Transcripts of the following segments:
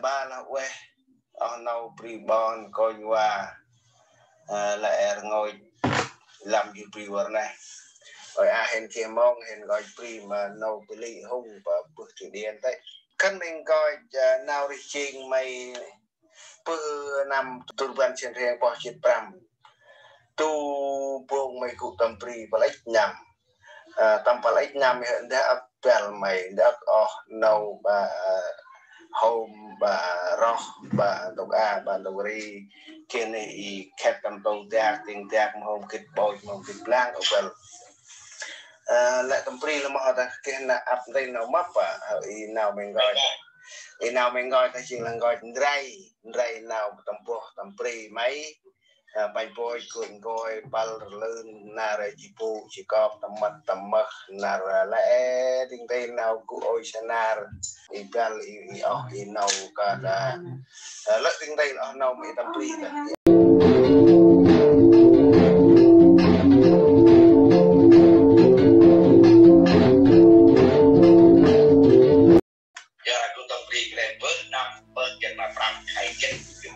ba là quê ở nâu pribon coi qua lại ngồi làm gì privar này rồi hẹn kia mong hẹn gọi pri mà nâu pili hung và bước thủy điện đấy khăn mình coi nào đi chiên mày bữa năm tu ban trên riêng bỏ chết pram tu buông mày cụ tâm pri và lấy nhầm tâm và lấy nhầm hiện đã ấp bèl mày đã nâu và hôm bà roh bà đồng a bà đồng ri kia này khép cầm tàu tạc tiếng tạc hôm kịch bồi hôm kịch lang ở bên lại cầm pri là mà họ ta kia là ấp đây nào mấp à nào mình gọi ta chỉ là gọi dray nào tầm pri mấy bài bồi cuộn coi bal lươn nà rồi chỉ có tầm mật nà lẽ tiếng tây nào cụ ôi sana ikan inau kada lợi tiếng tây là nào mấy tầm pri giờ aku tầm pri cái bớt năm bớt chân mà pram khai chân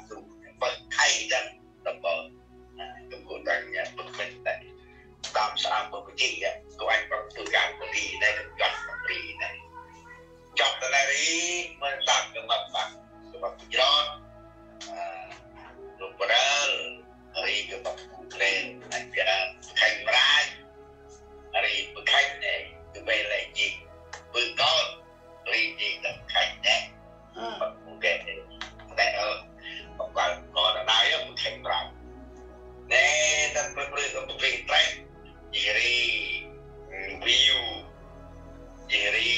dùng bớt khai chân tầm bờ của toàn nhà bức minh này tam sao một cái gì á của anh bằng từ cao của đi này được gần bằng đi này trong cái này đi mình làm cái mặt bằng cái mặt gió lúc đó ấy cái mặt lên anh ra thành ra ấy bức khách này cái bên này gì bữa con đi gì tập khách này mặt cũng kẹt này còn còn ở đây á bức khách ra nè ta perlu untuk trend jadi view jadi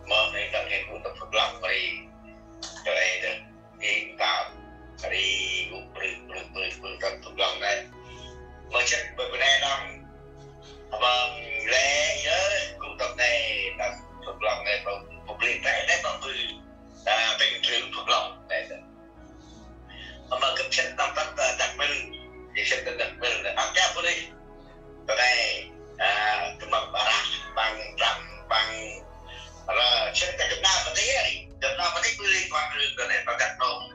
mengenai yang untuk bergerak dari itu kita dari bergerak này macam berbeda abang le ya untuk này dan bergerak này publik trend này baru pengen bergerak này abang kecil tempat tak beli thì sẽ được đặt về là áp giá của đi ở đây cái mặt barang bằng trăm bằng là sẽ cái nào mà thế này được nào mà thế quy quan rừng cái này bằng đặt đông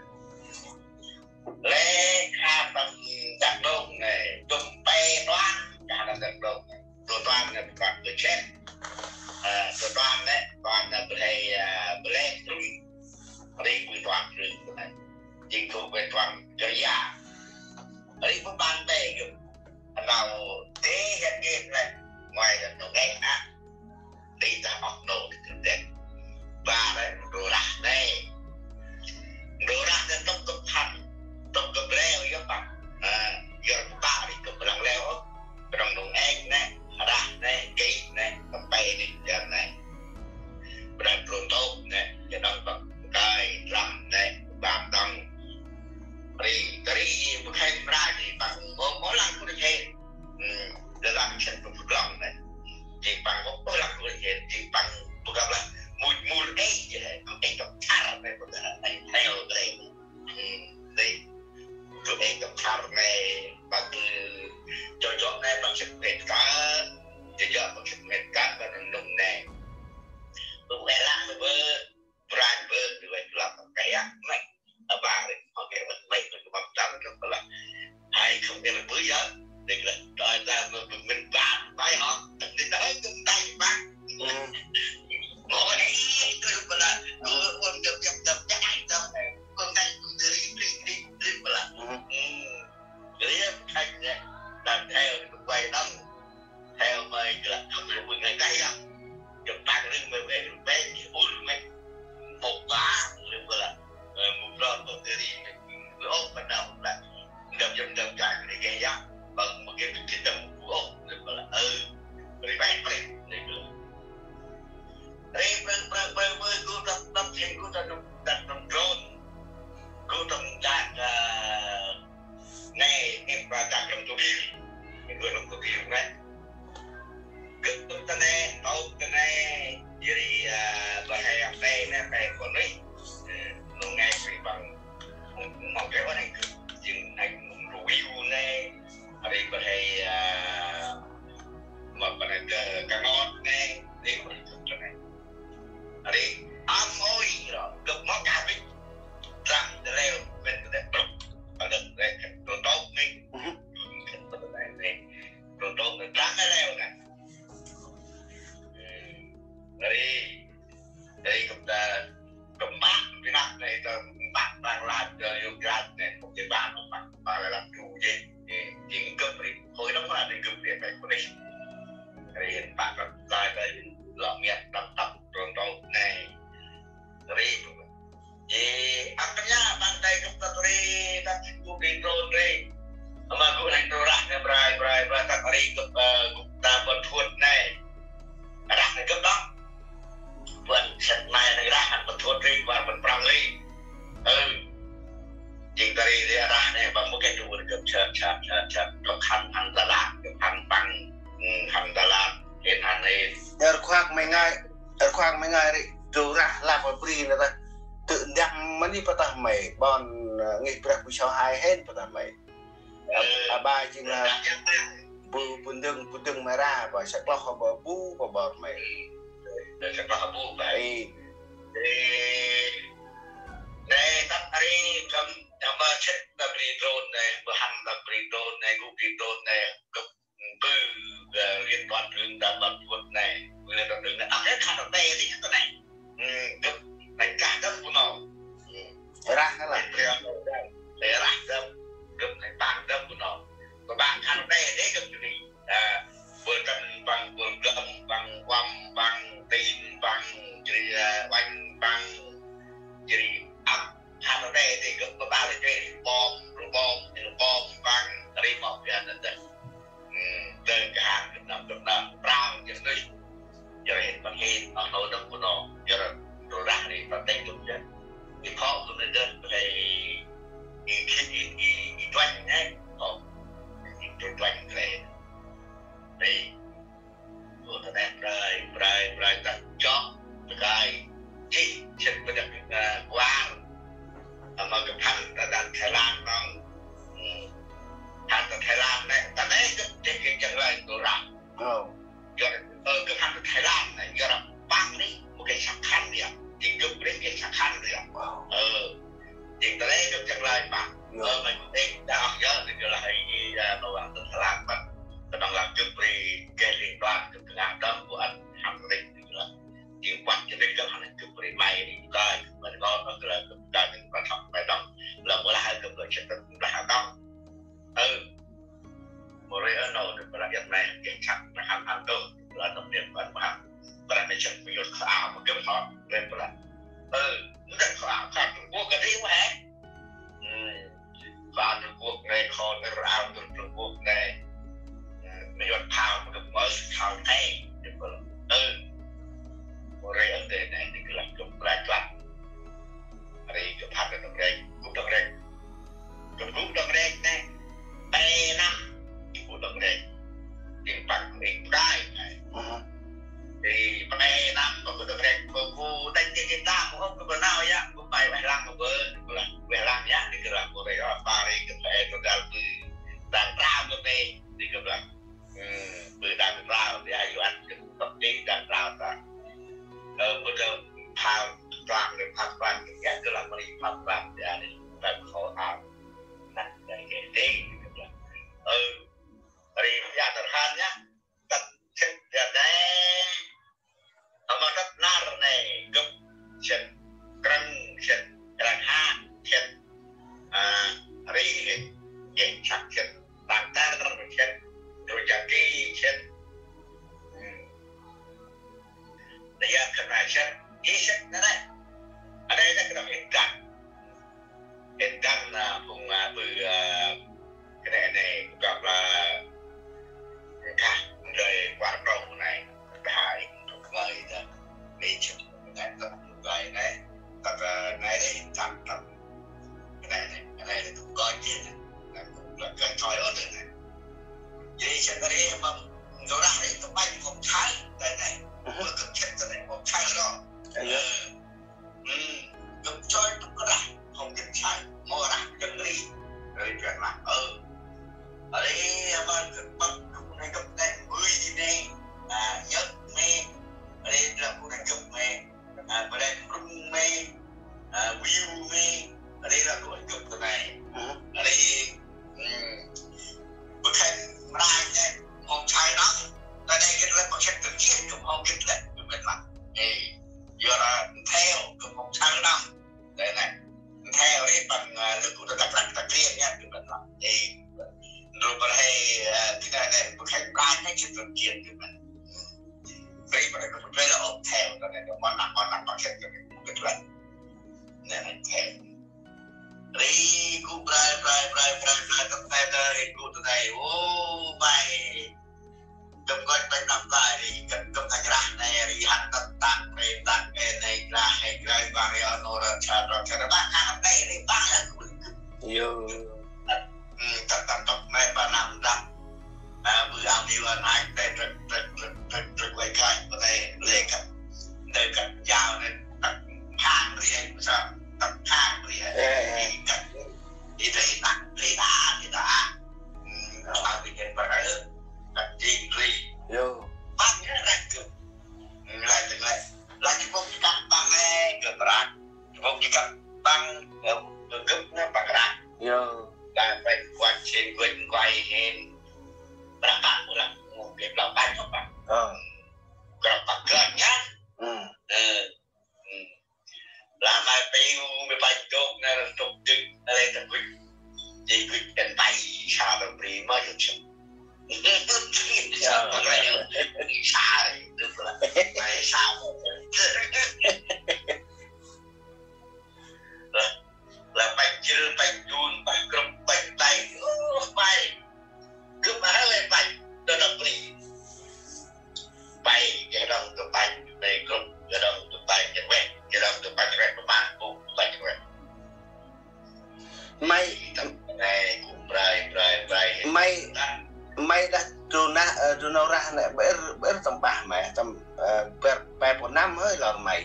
lẽ khá bằng đặt đông này dùng tay toán cả là đặt đôngตัวtoán là bằng người chếtตัวtoán đấy toán là thầy black rừng ở đây quy toán rừng cái này chính thuộc về toán cái giá ấy có ban bè kiểu nào thế hiện nhiên này ngoài là nó nghe á đi ra học nổ thì thực tế và đây đồ đạc đây là trong tập hành trong tập leo các bạn giờ ta thì tập lần leo trong đồng anh này đạc này cây này tập bè này giờ này đang đồ tốt này giờ đang tập cây làm này làm đồng dari bukan berani bang orang kuliah dalam satu program ni jepang orang kuliah jepang bukanlah mul je tu cho khăn Đà Lạt khăn bằng khăn Đà Lạt hiện hành này khoác mấy ngày đấy rồi ra làm một bì nữa ta tự đăng mấy bắt mày bọn nghịch bạc của cho hai hết bắt mày ba chính là bùn đừng mà ra và sẽ có họ bỏ bú và bỏ mày sẽ có họ bú vậy này tắt ấy cầm mà chết là bị drone này bữa hành là bị drone này cũng bị drone này cũng bự liên quan đến đám bắn quân này liên quan đến cái khả năng này thì cái này cũng đánh cả đất của nó ra cái là để ra đâu cũng đánh bắn đất của nó và bạn khả năng này đấy cũng gì vừa cần bằng vừa gầm bằng quam bằng tin bằng gì oanh bằng gì ấp khả năng này thì cũng có ba cái bom bằng đi một cái anh đấy đơn cái hàng Việt Nam rau những nơi giờ hiện bằng hiện ở nội đông của nó giờ rồi ra đi và tay dùng chứ thì khó của người dân về khi doanh ấy họ doanh về thì của nó đẹp rồi ta cho cái chi trên cái được qua mà cái thằng đã đặt Thái Lan nó thằng Thái Lan này ta đấy cái chẳng lại đồ ra cái thằng Thái Lan này giờ là bang đi một cái sạc khăn đi thì giúp đến cái sạc khăn đi thì ta đấy cái chẳng lại mà mình đi đã nhớ thì là hay đồ ăn từ Thái Lan mà ta đang làm giúp đi cái liên quan từ ngàn năm của anh hàng linh thì là chuyện quan cho đến cái hàng giúp đi mày thì coi mình ngon nó là cái những quan trọng bài đồng là mỗi là hai cái người sẽ từng là hàng năm một cái ở nồi được là hiện nay cái chắc là hàng cơ là tập điểm và là để chuẩn bị được ảo một cái họ lên là rất khó khăn Trung Quốc cái gì mà hết và Trung Quốc này khó cái rào từ Trung Quốc này mình còn thao một cái mới thao thay một cái vấn đề này thì cứ làm chung lại lắm đây cái phát được đây cũng được đây này 3 năm cũng được đây thì bằng mình cái này thì 3 năm mà cũng được đây cô đánh cái ta cũng không có nào nhá cũng phải làm một bữa là phải làm nhá thì cứ làm một cái đó ba đây cái phải nó đang ra một đây thì cứ là bữa đang ra thì ai ăn cái tập đi đang ra ta bây giờ thao toàn được phát toàn cái cứ làm đi phát toàn thì ai đang khó thao nè cái đấy thì ra thật hơn nhá tập chân đấy mà rất nar này gấp chân răng ha chân đi cái chắc chân bàn tay chân rồi chân cái chân bây giờ cái này cái chân này ở đây là cái đó hiện trạng là vùng từ cái này gọi là cả đời quán đầu này cái người đi chụp cái người này tập này đây tập cái này là cũng coi kia này cũng là cái thói ở đây này vậy chẳng có đi mà rồi ra đấy tôi bay một trái đây này vừa cực chết rồi này một trái đó cực chơi cũng có ra không chừng trái mua ra chừng đi rồi chuyện là ở đây mà cũng này cấp đây 10 gì này nhất mê ở đây là cũng này cấp mê ở đây rung mê view mê ở đây là cũng này cấp này ở đây bức hình ra nha một trái đó ở đây cái là một chất tự nhiên cũng không biết là mình làm thì giờ là theo cũng một trái đó đây này theo đấy bằng lực của đặc riêng nha mình làm thì rồi mà hay cái này một cái ra cái chuyện tự nhiên của mình vì mà nó về nó ôm theo cái này nó món nặng bằng cái lần này này theo đi cũng prai tập tay đây cũng từ đây ô mày cầm coi tay nằm lại thì cầm thành ra này thì hắn tắt cái này ra hay cái ba cái nó ra cha nó ba hàng đây đây ba là yo tập cặp băng gấp nó bạc ra là phải quạt trên quên quay hen là bạn của là một cái là bánh không bạn còn bạc gần nhá là mai piu với bánh trộn là trộn trứng lên là quýt thì quýt cần tay sao được đi mới được chứ sao mà lại đi xa được là này sao là bánh chưa bánh đun bánh cơm bánh tay bay cứ mà lên bánh đó là đi bay cái đồng từ bánh về cơm cái đồng từ bánh cái quẹt cái đồng từ bánh quẹt của bạn cũng bánh quẹt mày này cũng rai mày đã Runa ra này bữa tầm bả mày tầm bè một năm hơi là mày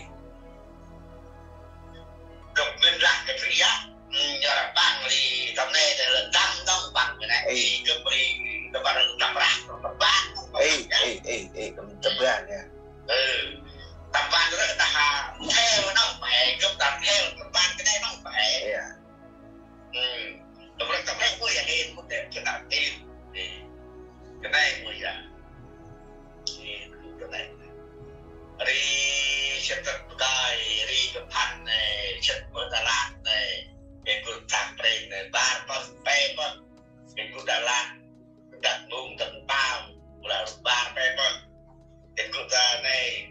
cầm nguyên lạc cái thứ á nhờ là bạn thì tầm này là trăm đông bằng cái này thì cầm đi tầm bạn tầm rạc tầm bát tầm ra nha tầm bạn đó là ta theo nó phải cầm tầm theo tầm bạn cái này nó phải tầm này vui à hết một点cho làm yêu cái này vui à cái này đi sẽ tập cái đi tập hành này sẽ mở Đà Lạt này cái cuộc tham gia này ba pe cái cuộc Đà Lạt đặt mông tận bao là ba pe cái cuộc này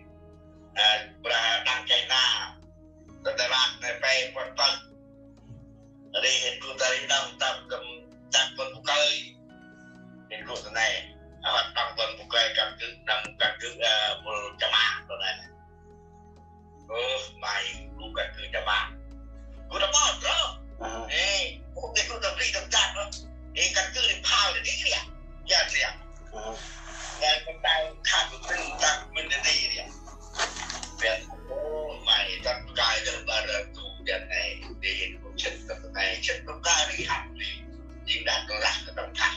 là đang chạy na Đà Lạt này pe đi hiện cuộc đây đang tập cầm tập con bục cây hiện cuộc này hoạt động con bục cây cầm cứ nằm cầm cứ một trăm mạng rồi này mày cũng cần cứ cho bạn cũng đã bỏ đó cũng cái cũng tập đi tập chặt đó thì cần cứ để phao để đi kìa giờ kìa con tao khát một tinh tăng mình để đi kìa việc mày tập cái được bà được tụ điện này đi cũng chân tập này chân tập cái đi học này nhưng đã có lạc cái tầm thẳng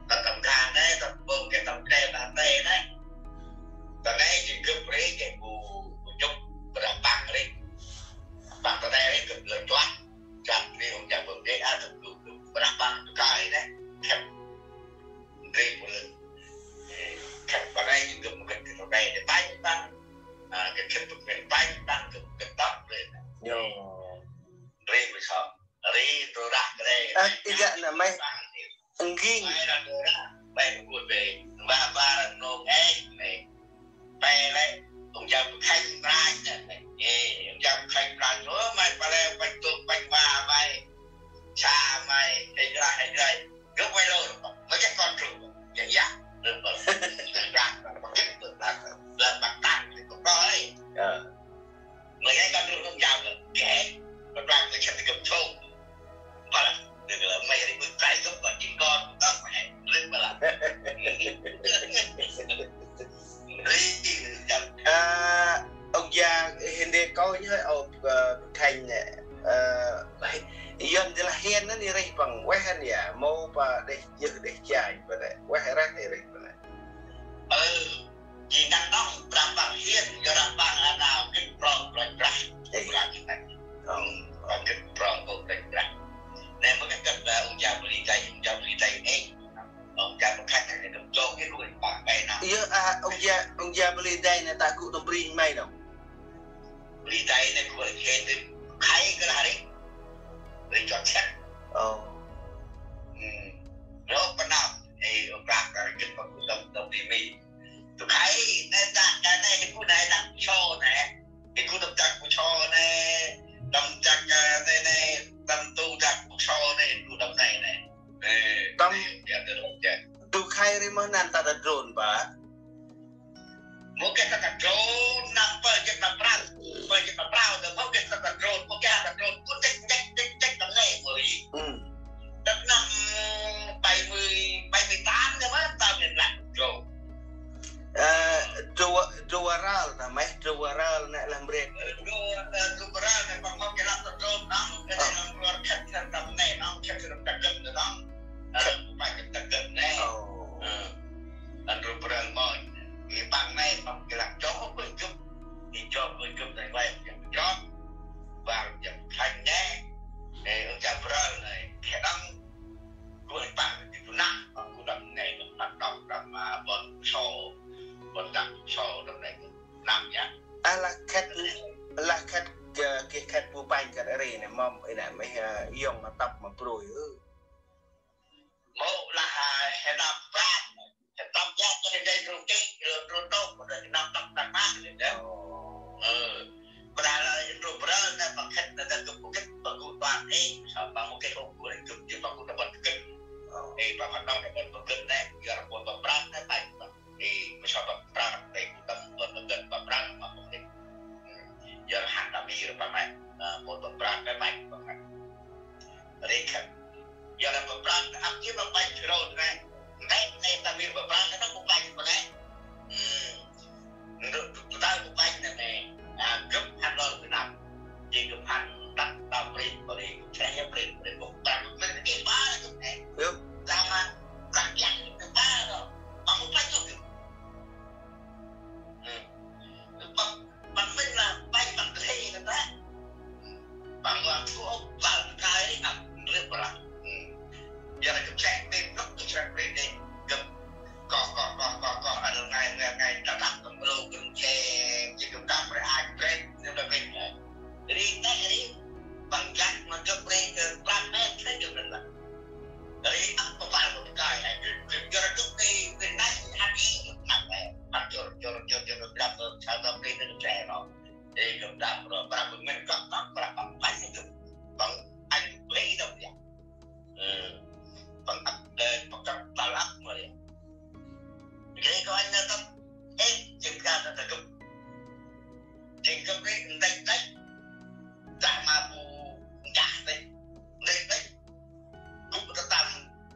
tầm thang đấy tập bông cái tầm đen là tê đấy tầm này thì cứ lấy cái bù chúc và bằng đi bằng tầm này cực lợi choát chặt đi không chặt vườn đi ăn thực dụng và bằng cái đấy thẹp đi một lần thẹp vào đây thì dùng một cái tầm này để bánh cái chất bực mình bánh cái tóc lên đi mới sợ đi tôi đặt cái đây dạ là mày ghi mày buồn về ba nôm này bè đấy ông chồng khanh rai này ông chồng khanh rai nữa mày ba leo bánh tuột bánh ba mày xa mày hình ra cứ quay lôi mấy cái con rùa vậy á đừng bật ra bằng cách là bằng tặng thì cũng có đấy mấy cái con rùa ông chồng kẻ và đoàn người sẽ cầm thôn và là đừng là mày đi bước tay gấp vào chính con có mẹ lên mà là ông già hiện đây có nhớ ông thành nè dân thì là hiền nó đi đây bằng quét hen nhà mô và để giữ để chạy và để quét hay rác này đây chỉ năng đó làm bằng hiền cho làm bằng nào cái prong rồi ra là như này còn cái prong cũng đánh ra nên mới cái cách là ông già đi tay ông già một khách này được cho cái đuôi bằng cái nào ông già beli đây này ta cũng đồng bring mày đâu beli đây này của khen thì khai cái là đi để chọn xét nó bắt đầu thì ông ra cái chuyện mà cũng đồng đi mi tôi khai nên ta cái này cái khu này đặt cho này cái khu tập chặt của cho này tập chặt này tâm tu chặt của cho này khu tập này tâm tu khai đi mà nan ta đã drone bà một cái ta drone nằm bởi cái ta brown được một cái ta drone một cái ta drone cũng tích tầm này mới đất năm 78 nhưng mà tao nhận lại drone Rural là mấy rural này làm riêng rural này bằng một cái làm drone nó cái này nó luôn khách tầm này nó khách tầm cân được đó phải cái tầm cân này anh rural mời thì bằng này bằng cái làm chó với cướp thì cho với cướp này quay chó mom ấy này mấy dùng mà tập mà rồi mẫu là hệ đọc ra tập ra cho nên đây rồi rồi tốt rồi năm tập đặc mát lên đấy và là rồi bữa nay bằng cách là dùng cái bằng cụ toàn ấy bằng một cái hộp của anh dùng chứ bằng cụ tập kinh thì bằng hoạt động cái bằng kinh này giờ là một bằng brand này phải thì mới sao bằng brand đây cũng tầm bằng kinh bằng brand mà một cái giờ hàng đam mê rồi bằng này một bằng brand cái phải bằng này đây giờ là bằng brand áp chế bằng bánh rồi này đây ta biết bằng brand nó cũng bánh bằng này chúng ta cũng bánh này gấp hành rồi cái nào chỉ gấp hành đặt tạm biệt và đi sẽ nhập lên để một tạm mình cái ba là cái này được làm mà làm dạng cái ba rồi bằng một bánh rồi bằng mình là bánh bằng thế người ta bằng là thuốc bằng cái ẩm rất là giờ là chúng sẽ tìm gấp chúng sẽ lên đây gấp có ở ngày đã đặt cầm lô cầm chè chỉ cầm đam rồi ai lên nên là mình đi tay đi bằng cách mà gấp lên làm men thấy được là đấy không phải một cái này giờ là chúng đi bên này ăn đi làm này bắt cho làm sao làm lên được trẻ nó để cầm đam rồi và mình gấp và bằng bánh bằng anh lấy đâu vậy bằng ấp lên bằng trong ta lắc mà đi cái có anh tâm hết chừng ra là đúng chừng trong cái đánh trả mà bù trả đây cũng có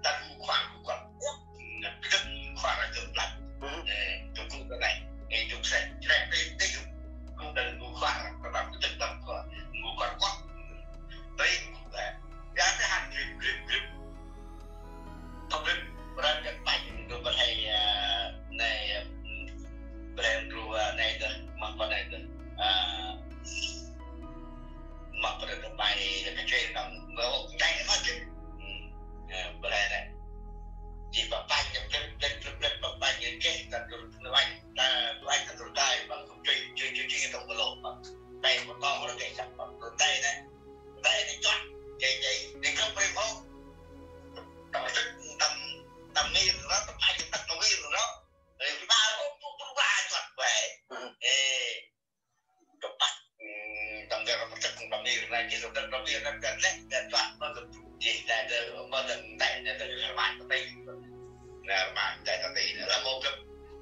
tầm khoảng quốc rất khoảng là cực lắm chúng cũng cái này thì chúng sẽ đi đây cũng đừng ngủ khoảng là làm cái chân tâm của ngủ khoảng quốc đây là giá cái hàng grip thông tin và các bạn được có thể này brand rồi này được mặc vào này được mặc vào được bài cái chuyện đó và một cái nó chứ brand này chỉ vào bài nhập lên vào bài những cái là rồi anh rồi tay bằng không chơi trong cái lỗ đây một con nó cái sản phẩm rồi tay này chọn vậy để không phải không tầm nghi rồi đó tầm hai tầm nghi rồi đó rồi ba cũng ra chọn về chụp bắt tầm giờ nó chắc cũng tầm nghi rồi này chỉ rồi tầm nghi nó cần lấy để chọn nó được gì là được mà đừng tại là được các bạn có tay là bạn tại là tí nữa là một cái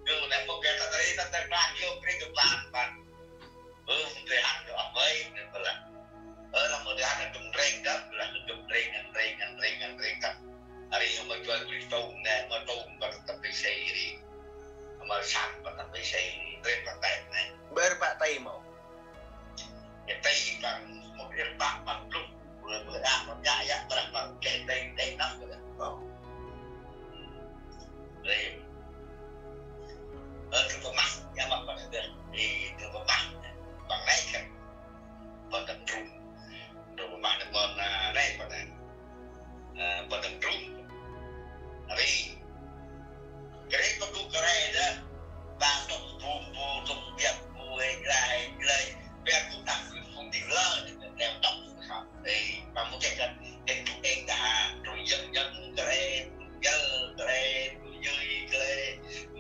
cứ là một cái ta thấy ta kêu cái bạn thì ăn được với được là là một đứa là trùng rèn đó là trùng rèn đó hari mà chơi cái tôm nè mà tôm và tập cái xe đi mà sẵn và tập cái xe rèn bằng tay này bên bạn tay mẫu cái tay bằng một cái bạc bằng lúc vừa ra một dài á bằng cái tay nắp rồi đó đây cái bộ mặt nhà mặt bằng được thì cái bộ mặt bằng này cái bằng tập trung rồi bạn được còn đây còn này bằng tập trung vì cái đấy có đủ cái này đó bạn tổng tổng việc mua lại lấy việc cũng đặt không tiền lớn đeo tổng thì bằng một cái chụp em đã rồi dân cái này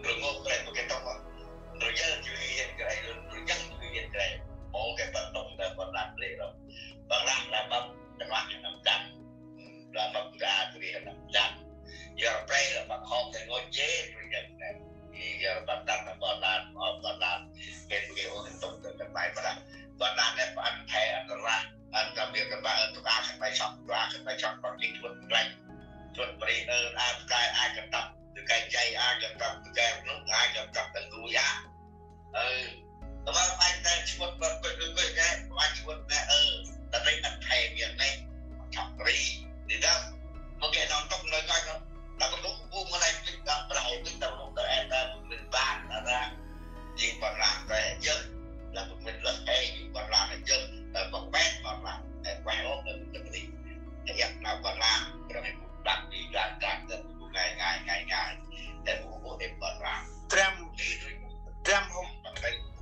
rồi ngô cái một cái tông rồi dân chữ hiện cái này rồi dân chữ hiện cái này một cái vận động là vận làm lên rồi vận làm là bấm cái loạt là 500 là bấm ra thì là 500 giờ đây là bạn không thể ngồi chế rồi nhận này thì giờ bạn đặt là vận làm cái hình tung từ cái máy vận làm này bạn thẻ ăn ra ăn làm việc các bạn chúng ta phải chọn bằng kỹ thuật chuẩn bị ai cần tập từ cái dây ai cần tập từ cái lúc ai cần tập từ núi á đúng không anh ta chỉ một cái anh chỉ một cái ta thấy anh thầy việc này chọc đi thì đó một cái non tóc nơi coi nó ta có đúng buông này mình tập lại mình tập một cái em ta mình bàn ra gì còn làm về chơi là một mình là hay còn làm là chơi còn bé còn làm khỏe lắm mình được gì thì nào còn làm rồi mình đặt đi đặt ngày để mua thêm còn làm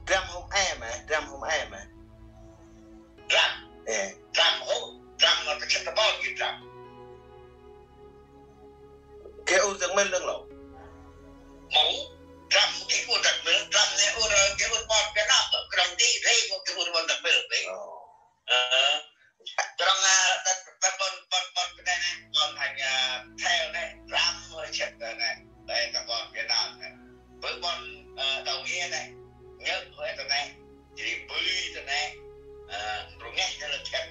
Drum hôm em à Ram cái trầm cái ô dương mình lưng lộ máu trầm cái ô trầm nữa trầm này ô rồi cái ô bọt cái nào cái đồng đi đây cái ô bọt đặc biệt đấy trong ta bọt cái này còn thành theo này ram chết này đây các con cái nào này với con đầu nghe này nhớ với cái này thì bơi cái này rồi nghe cho là chết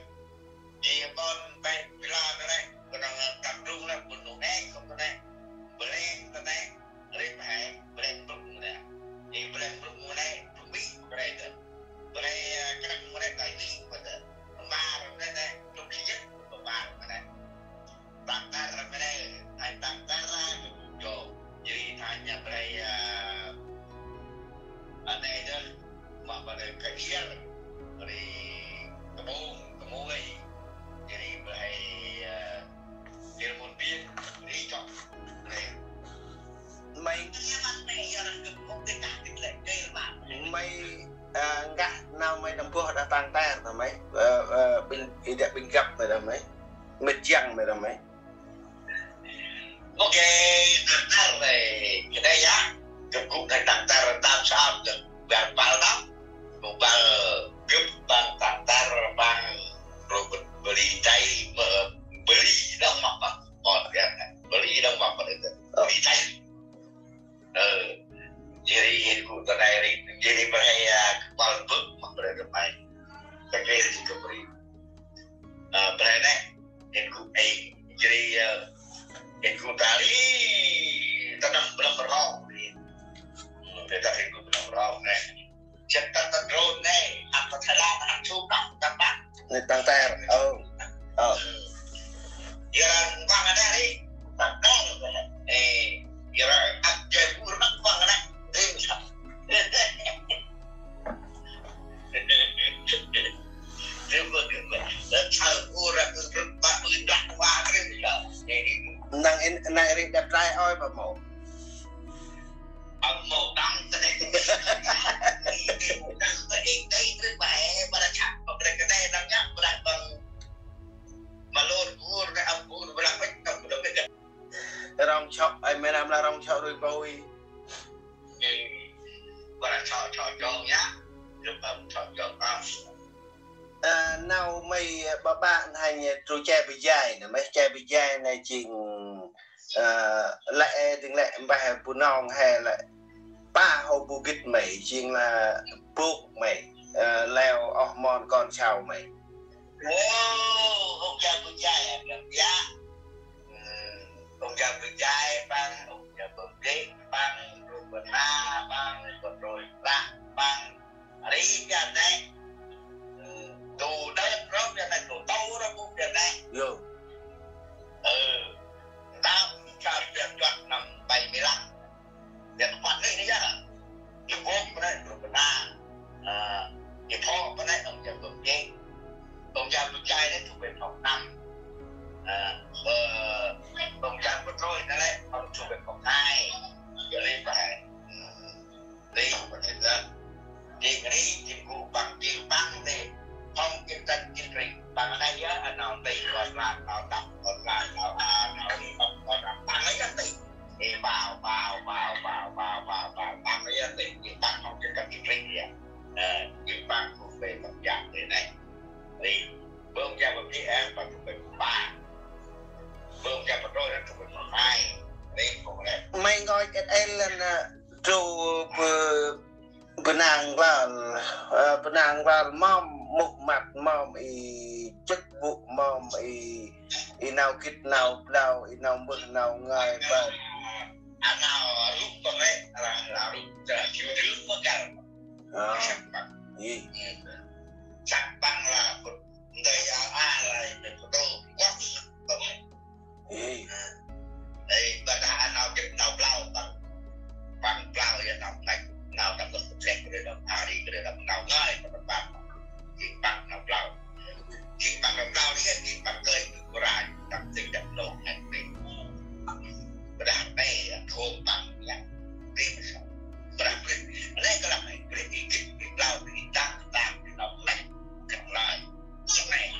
thì con bay la cái này còn đang tập trung là một nụ nghe không cái này blend cái này lên phải blend bụng này thì blend bụng này bụng bí cái này nữa cái này cái này cái gì mà nữa ba cái này trong khi nhất của ba cái này tặng ta là cái này anh tặng ta ra cho jadi hanya cái này đó mà cái kia cái cái môi jadi cái ilmu biên đi chọn mày gắt nào mày đâm vua đã tăng ta là mấy bình gặp mày là mấy mệt chăng mày là mấy ok tăng về cái đây á cũng thành tăng ta là tam sao được bạn bao lắm cũng bao giúp bạn tăng ta là bạn rồi beli chay beli đâu mà còn cái này beli đâu mà còn được beli chay jadi ku tadi jadi bahaya kepala buk makna depan tapi itu keberi berada aku jadi aku tadi tanam belum berau kita aku belum berau nih cepat terus nih apa salah nak cuba dapat người tăng ta yang bang ada ni tak yang aja kurang bang ada nàng này đẹp trai oi bà mộ ông mộ đăng thế đây với mẹ mà đã chặt vào cái này đang nhắc mà lại bằng mà luôn mua cái ông mua mà làm mấy đồng đâu cái rong chọc anh mới làm là rong chọc rồi bôi và là cho nhá được cho nào mày bạn hành trò chơi bị dài này mấy chơi bị dài này chừng lại tiếng lại bài bù nong hay lại ba hồ bù kịch mày chừng là buộc mày leo hormone con chào mày ông cha bị dài được giá ông cha bị dài bằng ông cha bị ghét bằng rồi bật na bằng rồi ra bằng đấy cái này đồ đấy rớt ra này đồ tàu ra cũng được này vô tao chào việc chọn năm 75 việc hoạt đấy nhá cái vốn của này rồi bật na cái phó của này ông cha bị ghét ông cha bị trai đấy thuộc về phòng 5 ông cha bị rồi đấy ông thuộc về phòng 2 giờ lên phải đi có thể ra đi cái đi thì cụ bằng chiều băng đi không cái chân cái rình bằng này á nào đi còn là nào đập còn là nào đi bằng còn là bằng ấy á thì vào bằng ấy á thì bằng không cái chân cái rình vậy cái bằng thuộc về mặt dạng thế này đi bơm ra một cái em và thuộc về phần 3 bơm ra một đôi nó thuộc về phần 2 đi cũng này mày ngồi cái em là trù bên nàng vào mom một mặt mom chức vụ mom nào kít nào đào nào mực nào ngài và nào lúc con ấy là lúc chiều trước có cả sạch băng là đây là được tô quát đây và đã nào chụp nào lao bằng lao và nào này nào tập được xét cái đấy đó đi cái đấy là nào ngay và bằng chuyện bằng nào lao đi cái chuyện bằng cười của ra tập tình đặt lộ hành vi và đạt đây thôn bằng nhá đi mà sao và đạt đây cái làm này cái lao thì tăng thì nó này cắt lại sau này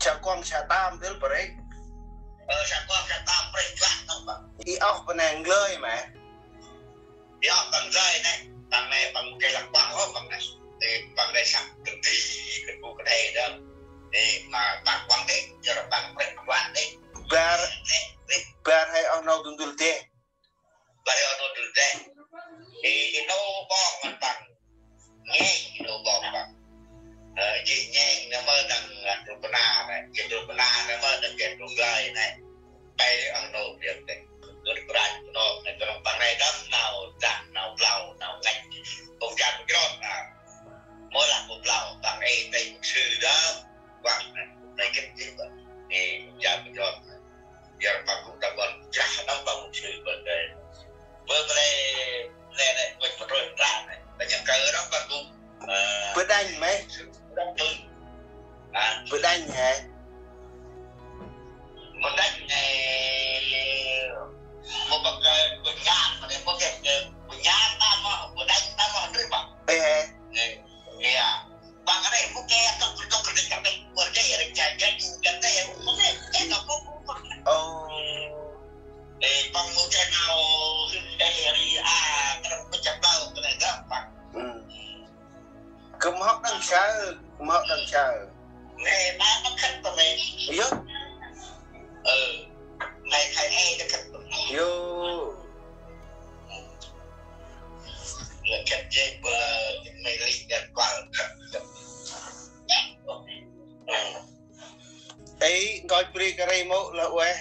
chắc con con xả tam thứ bà đấy xả con xả tam bạch lạc không bằng đi ốc bên này lơi mà đi ốc bằng rơi này bằng này bằng cái lạc bằng đó bằng này thì bằng này sẵn từng đi cái vụ cái này đó thì mà bằng quăng đấy giờ là bằng bạch lạc đấy bà hay ông nào đừng đừng tê bà hay ông nào đừng tê thì nó bongมันbằng nghe nó bong bằng chị nghe nó mơ đằng rụp na này cái rụp na nó mơ đằng cái rụp lời này bay đi ông nô việc này nó được ra nó này cái bằng này đâm nào dặn nào lầu nào ngạch không chặt cái đó là mỗi lần một lầu bằng ấy đây một sư đó bằng này cái gì vậy thì chặt cái đó giờ bằng cũng đã còn chặt nó bằng một sư vấn đề bữa đây này mình một rồi ra này là những cái đó bằng cũng bữa đánh mấy bữa đánh hả một đánh này một bậc bình ngàn mà để có thể bình ngàn ta mà một đánh ta mà đôi bằng ê nghe bằng cái này cũng nghe không có định cảm thấy một cái là chạy cái này không thể cái nó cũng để bằng một cái nào cái đi cái nó chậm đâu cái này đó bằng cấm hót đằng sau này nó khất vào này yếu này thầy nó khất vào vô là khất dây bờ mày lịch đặt vào ấy gọi pri cái này mẫu là uế